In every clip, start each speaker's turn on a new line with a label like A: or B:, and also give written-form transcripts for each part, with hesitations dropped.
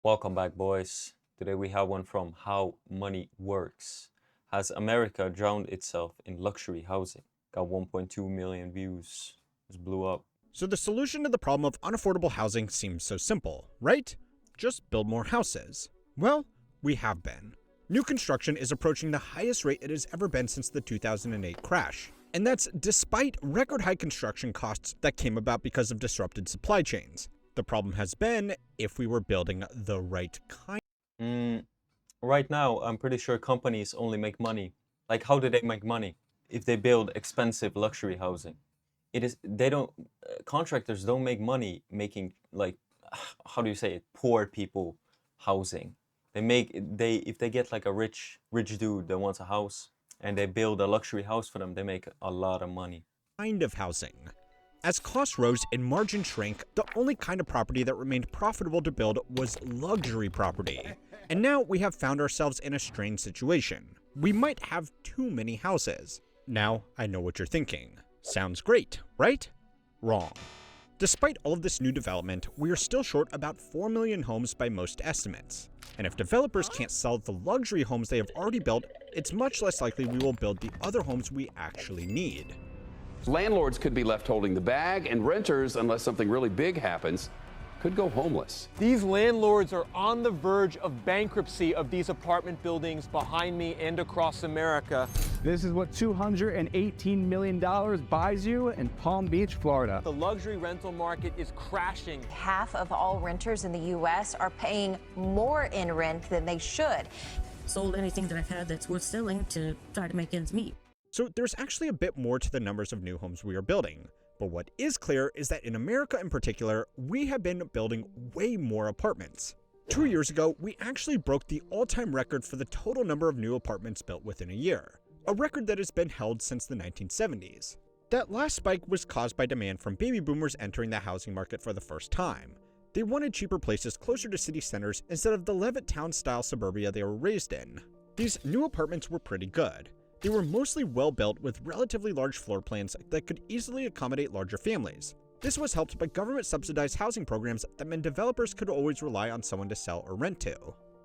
A: Welcome back, boys. Today we have one from How Money Works. Has America drowned itself in luxury housing? Got 1.2 million views. Just blew up.
B: So the solution to the problem of unaffordable housing seems so simple, right? Just build more houses. Well, we have been. New construction is approaching the highest rate it has ever been since the 2008 crash. And that's despite record high construction costs that came about because of disrupted supply chains. The problem has been if we were building the right kind.
A: Right now, I'm pretty sure companies only make money. Like, how do they make money? If they build expensive luxury housing. Contractors don't make money making, like, how do you say it, poor people housing. If they get like a rich dude that wants a house and they build a luxury house for them, they make a lot of money.
B: Kind of housing. As costs rose and margin shrank, the only kind of property that remained profitable to build was luxury property. And now we have found ourselves in a strange situation. We might have too many houses. Now, I know what you're thinking. Sounds great, right? Wrong. Despite all of this new development, we are still short about 4 million homes by most estimates. And if developers can't sell the luxury homes they have already built, it's much less likely we will build the other homes we actually need.
C: Landlords could be left holding the bag, and renters, unless something really big happens, could go homeless.
D: These landlords are on the verge of bankruptcy of these apartment buildings behind me and across America.
E: This is what $218 million buys you in Palm Beach, Florida.
D: The luxury rental market is crashing.
F: Half of all renters in the U.S. are paying more in rent than they should.
G: Sold anything that I've had that's worth selling to try to make ends meet.
B: So there's actually a bit more to the numbers of new homes we are building. But what is clear is that in America in particular, we have been building way more apartments. 2 years ago, we actually broke the all-time record for the total number of new apartments built within a year, a record that has been held since the 1970s. That last spike was caused by demand from baby boomers entering the housing market for the first time. They wanted cheaper places closer to city centers instead of the Levittown-style suburbia they were raised in. These new apartments were pretty good. They were mostly well-built with relatively large floor plans that could easily accommodate larger families. This was helped by government-subsidized housing programs that meant developers could always rely on someone to sell or rent to.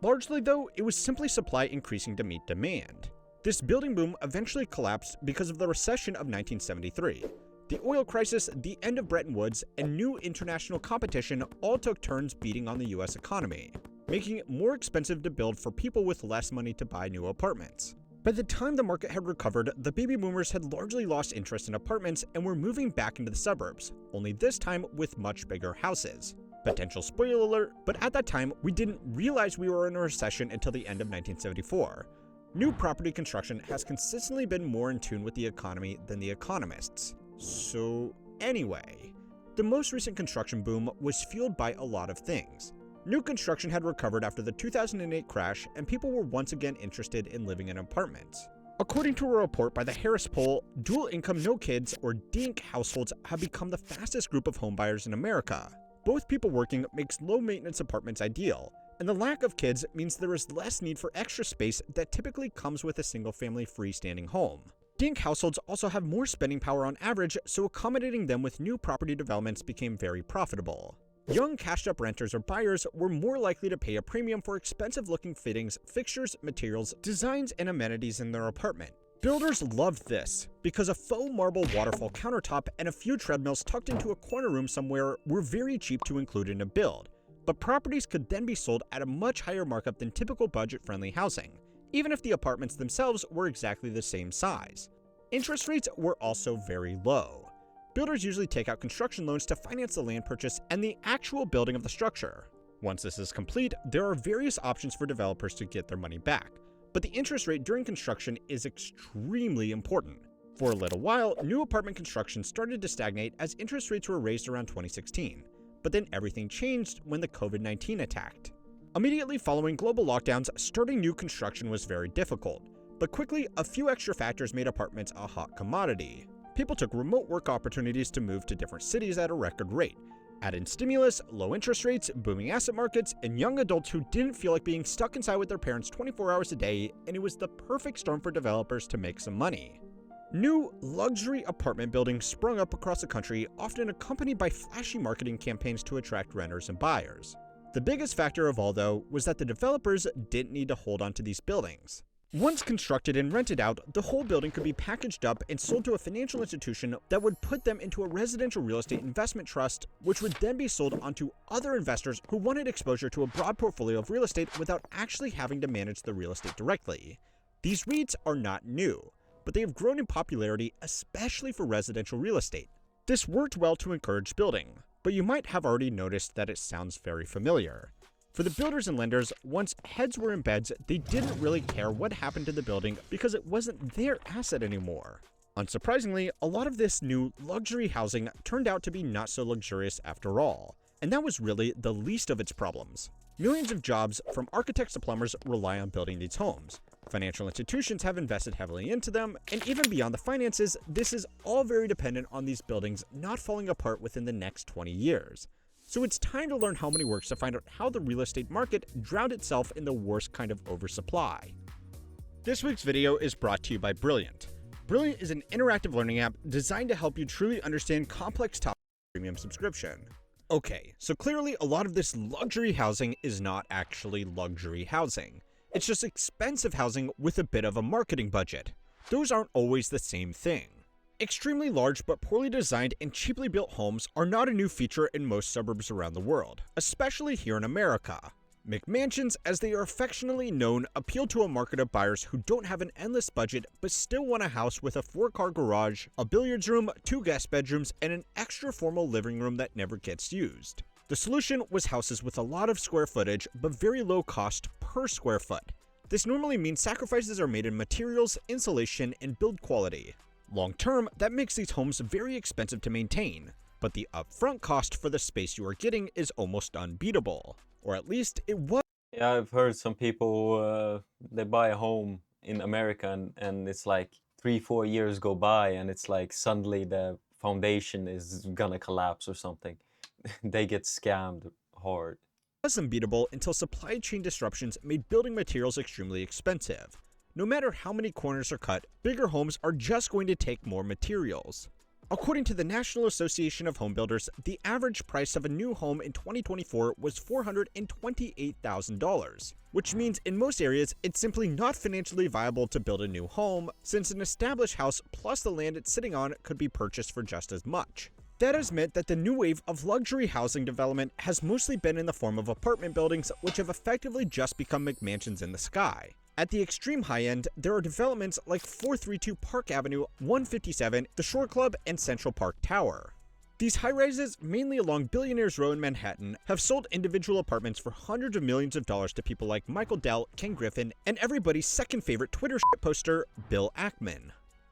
B: Largely, though, it was simply supply increasing to meet demand. This building boom eventually collapsed because of the recession of 1973. The oil crisis, the end of Bretton Woods, and new international competition all took turns beating on the US economy, making it more expensive to build for people with less money to buy new apartments. By the time the market had recovered, the baby boomers had largely lost interest in apartments and were moving back into the suburbs, only this time with much bigger houses. Potential spoiler alert, but at that time, we didn't realize we were in a recession until the end of 1974. New property construction has consistently been more in tune with the economy than the economists. So anyway, the most recent construction boom was fueled by a lot of things. New construction had recovered after the 2008 crash, and people were once again interested in living in apartments. According to a report by the Harris Poll, dual-income no-kids, or DINK households have become the fastest group of homebuyers in America. Both people working makes low-maintenance apartments ideal, and the lack of kids means there is less need for extra space that typically comes with a single-family freestanding home. DINK households also have more spending power on average, so accommodating them with new property developments became very profitable. Young cashed-up renters or buyers were more likely to pay a premium for expensive-looking fittings, fixtures, materials, designs, and amenities in their apartment. Builders loved this, because a faux marble waterfall countertop and a few treadmills tucked into a corner room somewhere were very cheap to include in a build, but properties could then be sold at a much higher markup than typical budget-friendly housing, even if the apartments themselves were exactly the same size. Interest rates were also very low. Builders usually take out construction loans to finance the land purchase and the actual building of the structure. Once this is complete, there are various options for developers to get their money back, but the interest rate during construction is extremely important. For a little while, new apartment construction started to stagnate as interest rates were raised around 2016, but then everything changed when the COVID-19 attacked. Immediately following global lockdowns, starting new construction was very difficult, but quickly a few extra factors made apartments a hot commodity. People took remote work opportunities to move to different cities at a record rate. Add in stimulus, low interest rates, booming asset markets, and young adults who didn't feel like being stuck inside with their parents 24 hours a day, and it was the perfect storm for developers to make some money. New luxury apartment buildings sprung up across the country, often accompanied by flashy marketing campaigns to attract renters and buyers. The biggest factor of all, though, was that the developers didn't need to hold on to these buildings. Once constructed and rented out, the whole building could be packaged up and sold to a financial institution that would put them into a residential real estate investment trust, which would then be sold onto other investors who wanted exposure to a broad portfolio of real estate without actually having to manage the real estate directly. These REITs are not new, but they have grown in popularity, especially for residential real estate. This worked well to encourage building, but you might have already noticed that it sounds very familiar. For the builders and lenders, once heads were in beds, they didn't really care what happened to the building because it wasn't their asset anymore. Unsurprisingly, a lot of this new luxury housing turned out to be not so luxurious after all, and that was really the least of its problems. Millions of jobs, from architects to plumbers, rely on building these homes. Financial institutions have invested heavily into them, and even beyond the finances, this is all very dependent on these buildings not falling apart within the next 20 years. So it's time to learn how money works to find out how the real estate market drowned itself in the worst kind of oversupply. This week's video is brought to you by Brilliant. Brilliant is an interactive learning app designed to help you truly understand complex topics with a premium subscription. Okay, so clearly a lot of this luxury housing is not actually luxury housing. It's just expensive housing with a bit of a marketing budget. Those aren't always the same thing. Extremely large but poorly designed and cheaply built homes are not a new feature in most suburbs around the world, especially here in America. McMansions, as they are affectionately known, appeal to a market of buyers who don't have an endless budget but still want a house with a 4-car garage, a billiards room, 2 guest bedrooms, and an extra formal living room that never gets used. The solution was houses with a lot of square footage but very low cost per square foot. This normally means sacrifices are made in materials, insulation, and build quality. Long term, that makes these homes very expensive to maintain, but the upfront cost for the space you are getting is almost unbeatable. Or at least it was.
A: Yeah, I've heard some people, they buy a home in America and it's like 3-4 years go by and it's like suddenly the foundation is gonna collapse or something. They get scammed hard.
B: Was unbeatable until supply chain disruptions made building materials extremely expensive. No matter how many corners are cut, bigger homes are just going to take more materials. According to the National Association of Home Builders, the average price of a new home in 2024 was $428,000, which means in most areas it's simply not financially viable to build a new home, since an established house plus the land it's sitting on could be purchased for just as much. That has meant that the new wave of luxury housing development has mostly been in the form of apartment buildings, which have effectively just become McMansions in the sky. At the extreme high end, there are developments like 432 Park Avenue, 157, the Shore Club, and Central Park Tower. These high-rises, mainly along Billionaires Row in Manhattan, have sold individual apartments for hundreds of millions of dollars to people like Michael Dell, Ken Griffin, and everybody's second favorite Twitter shitposter, Bill Ackman.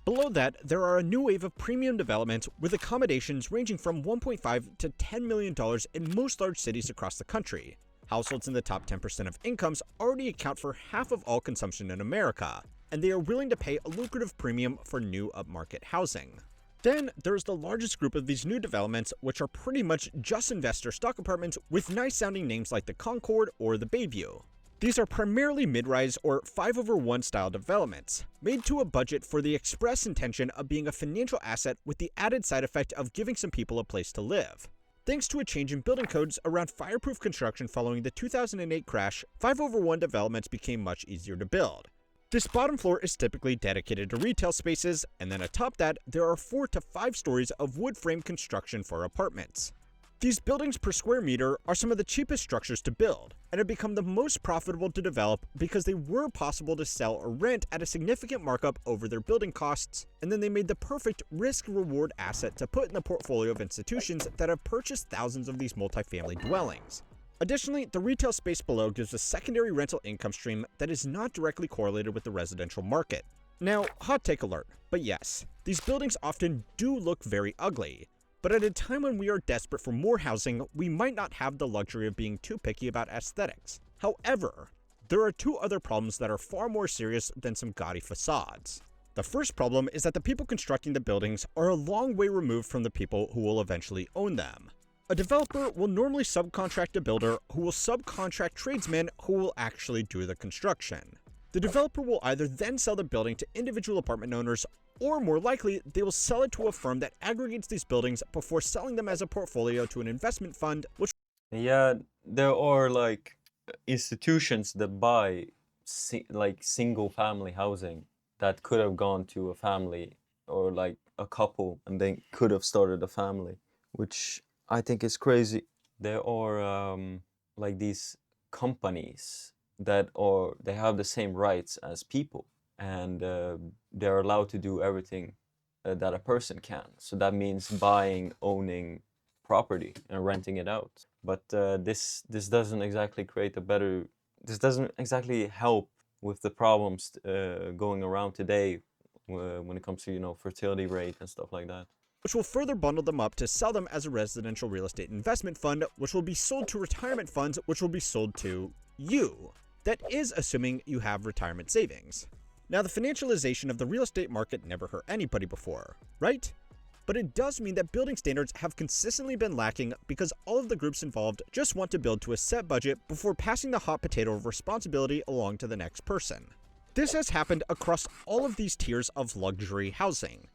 B: Below that, there are a new wave of premium developments with accommodations ranging from $1.5 to $10 million in most large cities across the country. Households in the top 10% of incomes already account for half of all consumption in America, and they are willing to pay a lucrative premium for new upmarket housing. Then, there's the largest group of these new developments, which are pretty much just investor stock apartments with nice-sounding names like the Concord or the Bayview. These are primarily mid-rise or 5/1 style developments, made to a budget for the express intention of being a financial asset with the added side effect of giving some people a place to live. Thanks to a change in building codes around fireproof construction following the 2008 crash, 5/1 developments became much easier to build. This bottom floor is typically dedicated to retail spaces, and then atop that, there are 4 to 5 stories of wood frame construction for apartments. These buildings per square meter are some of the cheapest structures to build, and have become the most profitable to develop because they were possible to sell or rent at a significant markup over their building costs, and then they made the perfect risk-reward asset to put in the portfolio of institutions that have purchased thousands of these multifamily dwellings. Additionally, the retail space below gives a secondary rental income stream that is not directly correlated with the residential market. Now, hot take alert, but yes, these buildings often do look very ugly. But at a time when we are desperate for more housing, we might not have the luxury of being too picky about aesthetics. However, there are 2 other problems that are far more serious than some gaudy facades. The first problem is that the people constructing the buildings are a long way removed from the people who will eventually own them. A developer will normally subcontract a builder who will subcontract tradesmen who will actually do the construction. The developer will either then sell the building to individual apartment owners, or more likely, they will sell it to a firm that aggregates these buildings before selling them as a portfolio to an investment fund, which...
A: Yeah, there are like institutions that buy like single family housing that could have gone to a family or like a couple and then could have started a family, which I think is crazy. There are like these companies that are they have the same rights as people, and they're allowed to do everything that a person can. So that means buying, owning property and renting it out. But this doesn't exactly create a better. This doesn't exactly help with the problems going around today when it comes to fertility rate and stuff like that.
B: Which will further bundle them up to sell them as a residential real estate investment fund, which will be sold to retirement funds, which will be sold to you. That is assuming you have retirement savings. Now, the financialization of the real estate market never hurt anybody before, right? But it does mean that building standards have consistently been lacking because all of the groups involved just want to build to a set budget before passing the hot potato of responsibility along to the next person. This has happened across all of these tiers of luxury housing.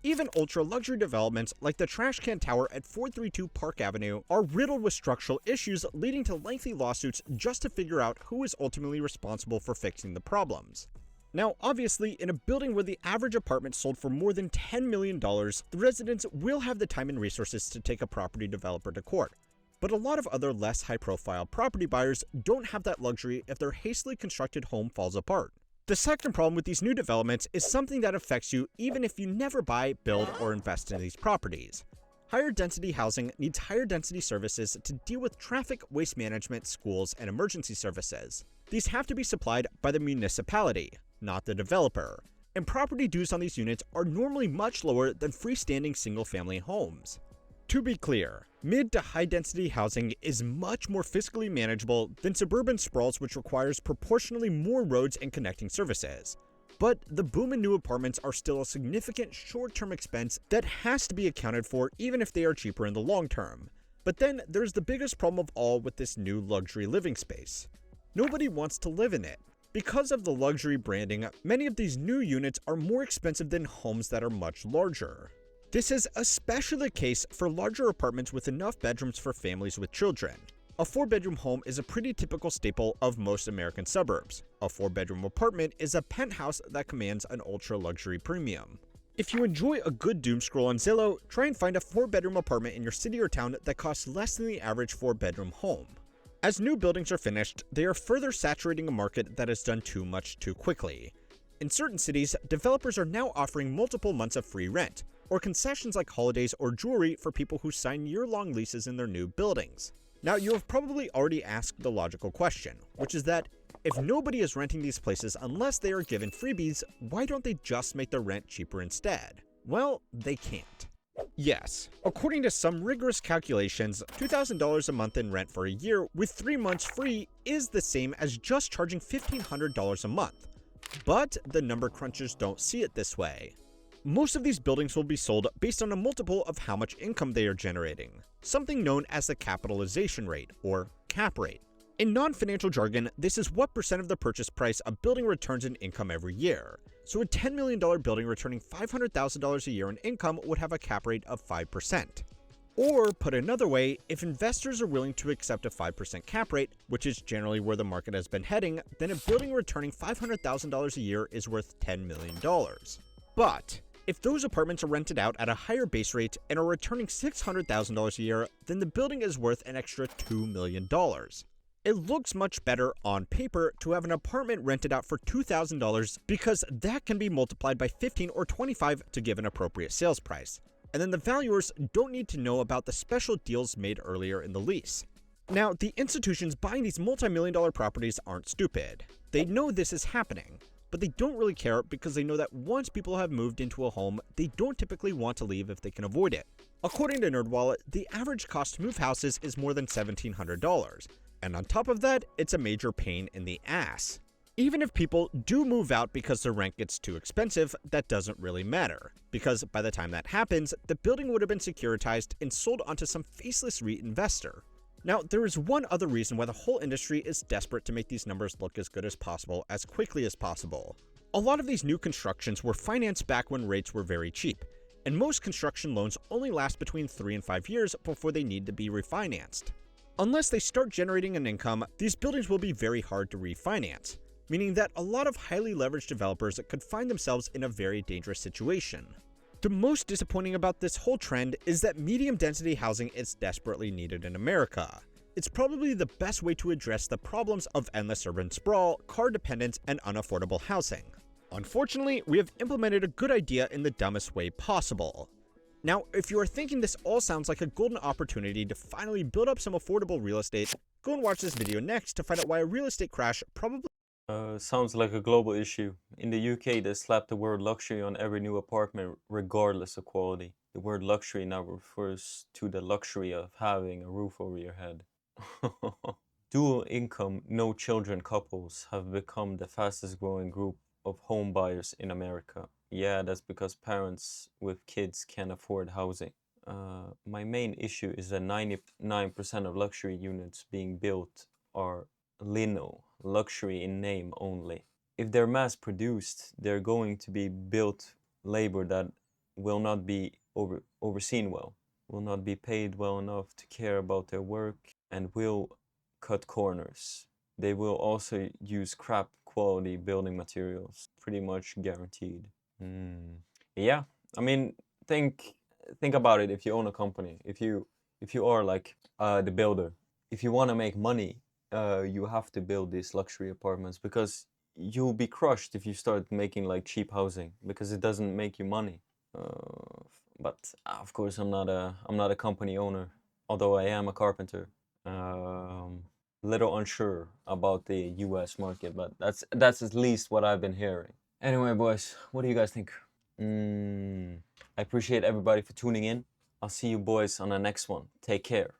B: Even ultra-luxury developments like the Trash Can Tower at 432 Park Avenue are riddled with structural issues leading to lengthy lawsuits just to figure out who is ultimately responsible for fixing the problems. Now, obviously, in a building where the average apartment sold for more than $10 million, the residents will have the time and resources to take a property developer to court. But a lot of other less high-profile property buyers don't have that luxury if their hastily constructed home falls apart. The second problem with these new developments is something that affects you even if you never buy, build, or invest in these properties. Higher density housing needs higher density services to deal with traffic, waste management, schools, and emergency services. These have to be supplied by the municipality, not the developer, and property dues on these units are normally much lower than freestanding single-family homes. To be clear, mid to high density housing is much more fiscally manageable than suburban sprawls, which requires proportionally more roads and connecting services. But the boom in new apartments are still a significant short-term expense that has to be accounted for even if they are cheaper in the long term. But then there's the biggest problem of all with this new luxury living space. Nobody wants to live in it. Because of the luxury branding, many of these new units are more expensive than homes that are much larger. This is especially the case for larger apartments with enough bedrooms for families with children. A 4-bedroom home is a pretty typical staple of most American suburbs. A 4-bedroom apartment is a penthouse that commands an ultra-luxury premium. If you enjoy a good doom scroll on Zillow, try and find a 4-bedroom apartment in your city or town that costs less than the average 4-bedroom home. As new buildings are finished, they are further saturating a market that has done too much too quickly. In certain cities, developers are now offering multiple months of free rent, or concessions like holidays or jewelry for people who sign year-long leases in their new buildings. Now, you have probably already asked the logical question, which is that if nobody is renting these places unless they are given freebies, why don't they just make the rent cheaper instead? Well, they can't. Yes, according to some rigorous calculations, $2,000 a month in rent for a year with 3 months free is the same as just charging $1,500 a month. But the number crunchers don't see it this way. Most of these buildings will be sold based on a multiple of how much income they are generating, something known as the capitalization rate, or cap rate. In non-financial jargon, this is what percent of the purchase price a building returns in income every year. So a $10 million building returning $500,000 a year in income would have a cap rate of 5%. Or, put another way, if investors are willing to accept a 5% cap rate, which is generally where the market has been heading, then a building returning $500,000 a year is worth $10 million. But if those apartments are rented out at a higher base rate and are returning $600,000 a year, then the building is worth an extra $2 million. It looks much better on paper to have an apartment rented out for $2,000 because that can be multiplied by 15 or 25 to give an appropriate sales price. And then the valuers don't need to know about the special deals made earlier in the lease. Now, the institutions buying these multi-million-dollar properties aren't stupid. They know this is happening, but they don't really care because they know that once people have moved into a home, they don't typically want to leave if they can avoid it. According to NerdWallet, the average cost to move houses is more than $1,700. And on top of that, it's a major pain in the ass. Even if people do move out because their rent gets too expensive, that doesn't really matter, because by the time that happens, the building would have been securitized and sold onto some faceless REIT investor. Now, there is one other reason why the whole industry is desperate to make these numbers look as good as possible as quickly as possible. A lot of these new constructions were financed back when rates were very cheap, and most construction loans only last between 3 and 5 years before they need to be refinanced. Unless they start generating an income, these buildings will be very hard to refinance, meaning that a lot of highly leveraged developers could find themselves in a very dangerous situation. The most disappointing about this whole trend is that medium density housing is desperately needed in America. It's probably the best way to address the problems of endless urban sprawl, car dependence, and unaffordable housing. Unfortunately, we have implemented a good idea in the dumbest way possible. Now, if you are thinking this all sounds like a golden opportunity to finally build up some affordable real estate, go and watch this video next to find out why a real estate crash probably
A: Sounds like a global issue. In the UK, they slap the word luxury on every new apartment regardless of quality. The word luxury now refers to the luxury of having a roof over your head. Dual income, no children couples have become the fastest growing group of home buyers in America. Yeah, that's because parents with kids can't afford housing. My main issue is that 99% of luxury units being built are lino, luxury in name only. If they're mass produced, they're going to be built labor that will not be overseen well, will not be paid well enough to care about their work, and will cut corners. They will also use crap quality building materials, pretty much guaranteed. Yeah, I mean, think about it. If you own a company, if you are like the builder, if you want to make money, you have to build these luxury apartments because you'll be crushed if you start making like cheap housing because it doesn't make you money. But of course, I'm not a company owner, although I am a carpenter. Little unsure about the U.S. market, but that's at least what I've been hearing. Anyway, boys, what do you guys think? I appreciate everybody for tuning in. I'll see you boys on the next one. Take care.